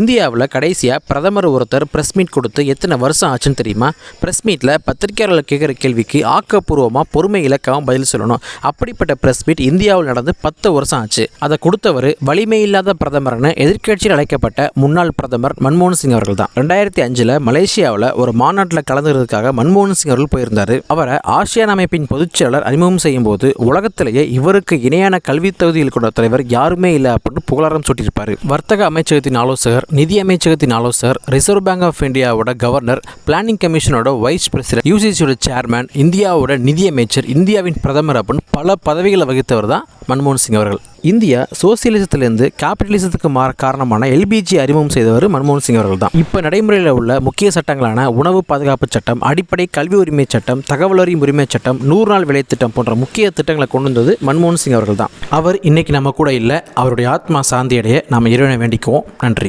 இந்தியாவில் கடைசியாக பிரதமர் ஒருத்தர் ப்ரெஸ் மீட் கொடுத்து எத்தனை வருஷம் ஆச்சுன்னு தெரியுமா? ப்ரெஸ் மீட்டில் பத்திரிகையாளர்கள் கேட்குற கேள்விக்கு ஆக்கப்பூர்வமாக பொறுமை இலக்காமல் பதில் சொல்லணும். அப்படிப்பட்ட ப்ரெஸ் மீட் இந்தியாவில் நடந்து 10 வருஷம் ஆச்சு. அதை கொடுத்தவர் வலிமை இல்லாத பிரதமர்னு எதிர்க்கட்சியில் அழைக்கப்பட்ட முன்னாள் பிரதமர் மன்மோகன் சிங் அவர்கள் தான். 2005 மலேசியாவில் ஒரு மாநாட்டில் கலந்துக்கிறதுக்காக மன்மோகன் சிங் அவர்கள் போயிருந்தார். அவரை ஆசியான் அமைப்பின் பொதுச்செயலாளர் அறிமுகம் செய்யும் போது உலகத்திலேயே இவருக்கு இணையான கல்வி தகுதியில் கொண்ட தலைவர் யாருமே இல்லை அப்படின்னு புகழாரம் சூட்டியிருப்பார். வர்த்தக அமைச்சகத்தின் ஆலோசகர், நிதி அமைச்சகத்தின் ஆலோசகர், ரிசர்வ் பேங்க் ஆஃப் இந்தியாவோட கவர்னர், பிளானிங் கமிஷனோட வைஸ் பிரசிடென்ட், யூசிசியோட சேர்மேன், இந்தியாவோட நிதி அமைச்சர், இந்தியாவின் பிரதமர் அப்படின்னு பல பதவிகளை வகித்தவர் தான் மன்மோகன் சிங் அவர்கள். இந்தியா சோசியலிசத்திலிருந்து கேபிட்டலிசத்துக்கு மாற காரணமான எல்பிஜி அறிமுகம் செய்தவர் மன்மோகன் சிங் அவர்கள் தான். இப்போ நடைமுறையில் உள்ள முக்கிய சட்டங்களான உணவு பாதுகாப்பு சட்டம், அடிப்படை கல்வி உரிமை சட்டம், தகவல் அறியும் உரிமை சட்டம், 100 நாள் வேலை திட்டம் போன்ற முக்கிய திட்டங்களை கொண்டு வந்தது மன்மோகன் சிங் அவர்கள் தான். அவர் இன்னைக்கு நம்ம கூட இல்லை. அவருடைய ஆத்மா சாந்தி அடைய நாம் இறைவனை வேண்டிக்குவோம். நன்றி.